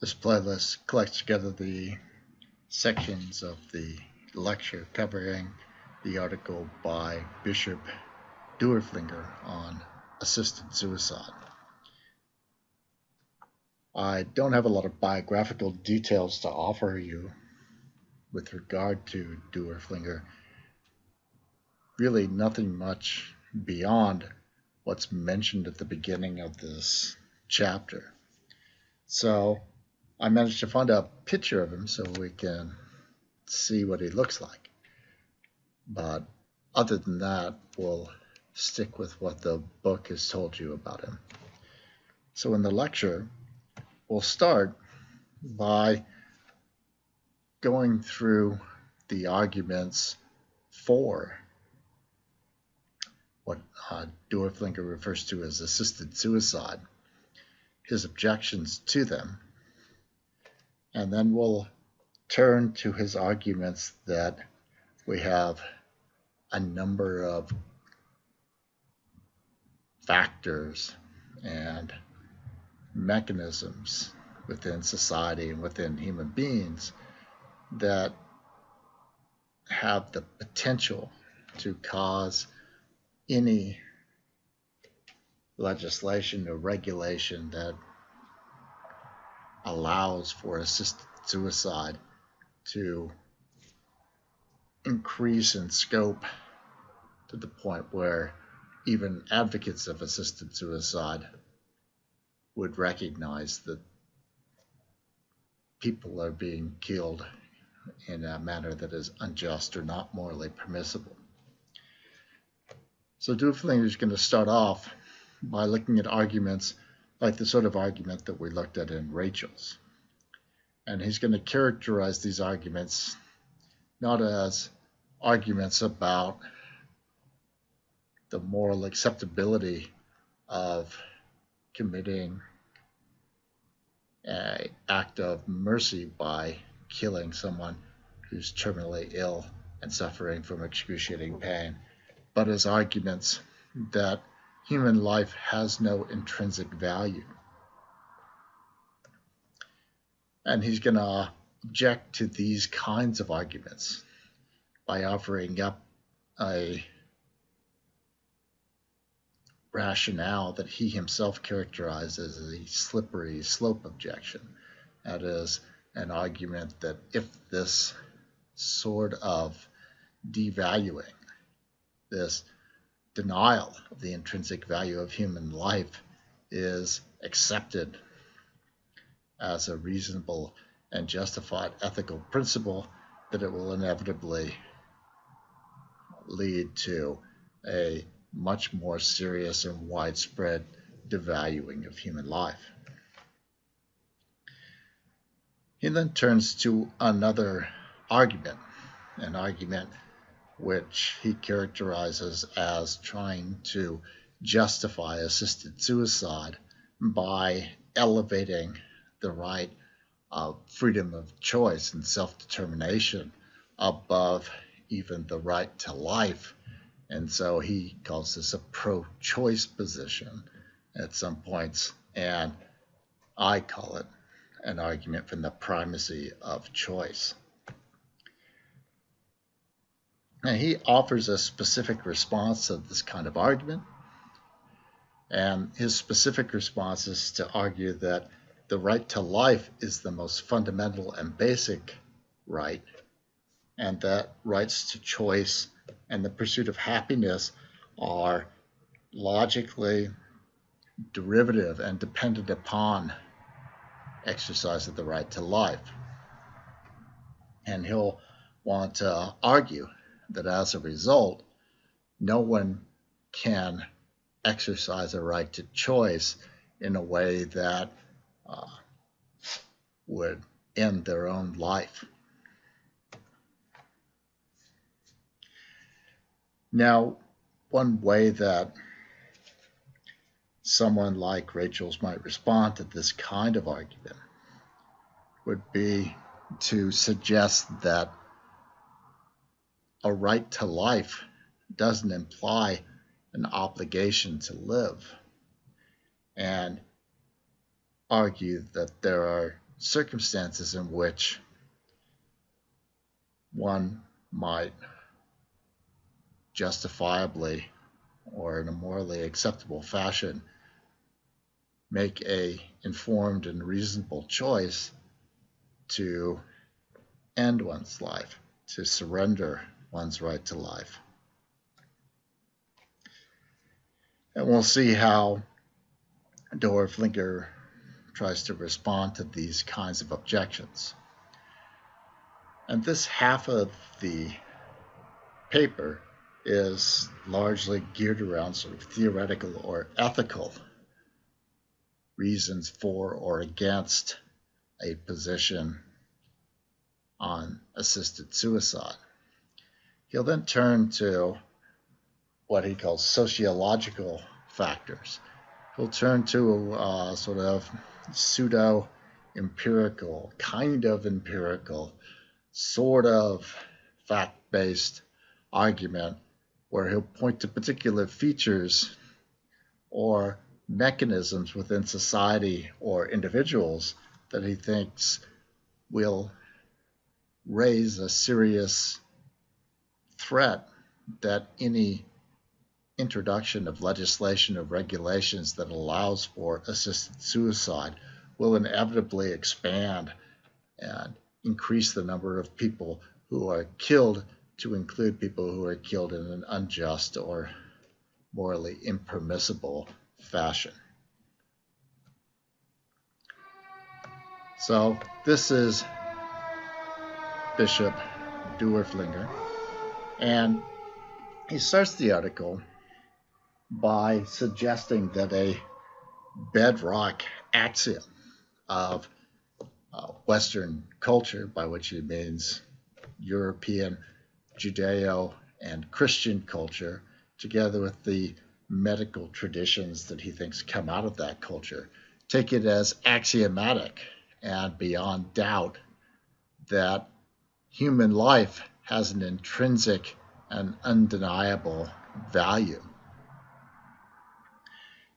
This playlist collects together the sections of the lecture covering the article by Bishop deorflinger on assisted suicide. I don't have a lot of biographical details to offer you with regard to deorflinger. Really nothing much beyond what's mentioned at the beginning of this chapter. So I managed to find a picture of him so we can see what he looks like. But other than that, we'll stick with what the book has told you about him. So in the lecture, we'll start by going through the arguments for what deorflinger refers to as assisted suicide, his objections to them, and then we'll turn to his arguments that we have a number of factors and mechanisms within society and within human beings that have the potential to cause any legislation or regulation that allows for assisted suicide to increase in scope to the point where even advocates of assisted suicide would recognize that people are being killed in a manner that is unjust or not morally permissible. So deorflinger is going to start off by looking at arguments like the sort of argument that we looked at in Rachel's. And he's going to characterize these arguments not as arguments about the moral acceptability of committing an act of mercy by killing someone who's terminally ill and suffering from excruciating pain, but as arguments that human life has no intrinsic value. And he's going to object to these kinds of arguments by offering up a rationale that he himself characterized as a slippery slope objection. That is, an argument that if this sort of devaluing, this denial of the intrinsic value of human life is accepted as a reasonable and justified ethical principle, that it will inevitably lead to a much more serious and widespread devaluing of human life. He then turns to another argument, an argument which he characterizes as trying to justify assisted suicide by elevating the right of freedom of choice and self-determination above even the right to life. And so he calls this a pro-choice position at some points, and I call it an argument from the primacy of choice. And he offers a specific response to this kind of argument, and his specific response is to argue that the right to life is the most fundamental and basic right, and that rights to choice and the pursuit of happiness are logically derivative and dependent upon exercise of the right to life. And he'll want to argue that as a result, no one can exercise a right to choice in a way that would end their own life. Now, one way that someone like Rachel's might respond to this kind of argument would be to suggest that a right to life doesn't imply an obligation to live, and argue that there are circumstances in which one might justifiably or in a morally acceptable fashion make a informed and reasonable choice to end one's life, to surrender one's right to life. And we'll see how deorflinger tries to respond to these kinds of objections. And this half of the paper is largely geared around sort of theoretical or ethical reasons for or against a position on assisted suicide. He'll then turn to what he calls sociological factors. He'll turn to a sort of pseudo-empirical, kind of empirical, sort of fact-based argument where he'll point to particular features or mechanisms within society or individuals that he thinks will raise a serious threat that any introduction of legislation or regulations that allows for assisted suicide will inevitably expand and increase the number of people who are killed to include people who are killed in an unjust or morally impermissible fashion. So this is Bishop deorflinger, and he starts the article by suggesting that a bedrock axiom of Western culture, by which he means European, Judeo, and Christian culture, together with the medical traditions that he thinks come out of that culture, take it as axiomatic and beyond doubt that human life has an intrinsic and undeniable value.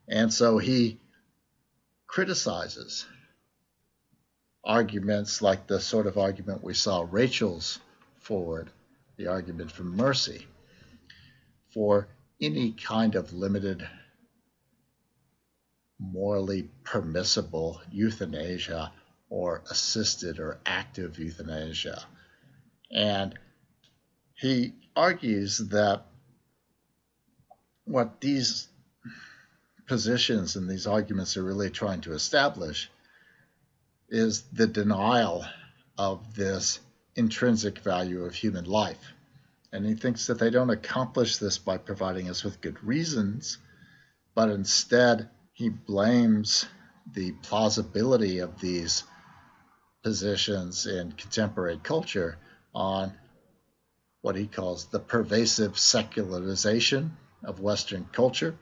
And so he criticizes arguments like the sort of argument we saw Rachel's forward, the argument for mercy, for any kind of limited, morally permissible euthanasia or assisted or active euthanasia. And he argues that what these positions and these arguments are really trying to establish is the denial of this intrinsic value of human life. And he thinks that they don't accomplish this by providing us with good reasons, but instead he blames the plausibility of these positions in contemporary culture on what he calls the pervasive secularization of Western culture,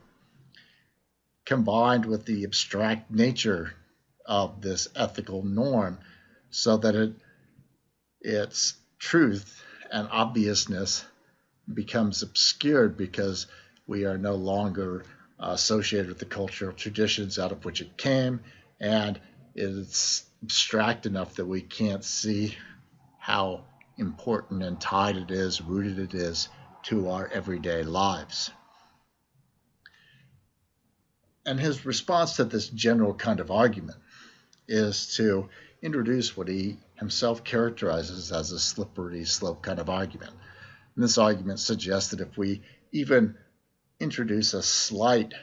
combined with the abstract nature of this ethical norm, so that its truth and obviousness becomes obscured because we are no longer associated with the cultural traditions out of which it came, and it's abstract enough that we can't see how important and tied it is, rooted it is to our everyday lives. And his response to this general kind of argument is to introduce what he himself characterizes as a slippery slope kind of argument. And this argument suggests that if we even introduce a slight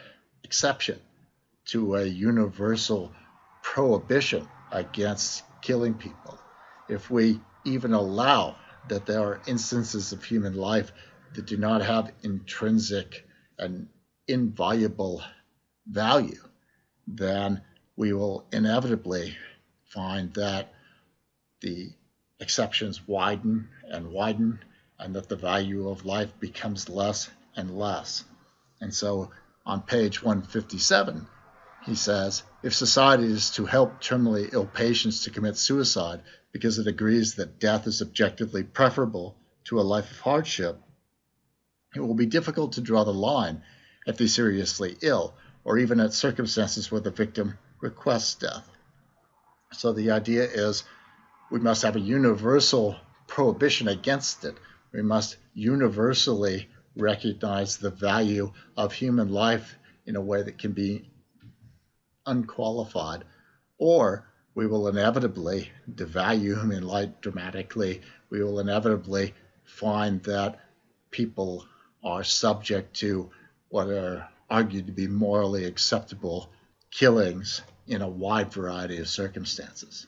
exception to a universal prohibition against killing people, if we even allow that there are instances of human life that do not have intrinsic and inviolable value, then we will inevitably find that the exceptions widen and widen, and that the value of life becomes less and less. And so on page 157, he says, if society is to help terminally ill patients to commit suicide because it agrees that death is objectively preferable to a life of hardship, it will be difficult to draw the line at the seriously ill, or even at circumstances where the victim requests death. So the idea is we must have a universal prohibition against it. We must universally recognize the value of human life in a way that can be unqualified, or we will inevitably devalue human life dramatically. We will inevitably find that people are subject to what are argued to be morally acceptable killings in a wide variety of circumstances.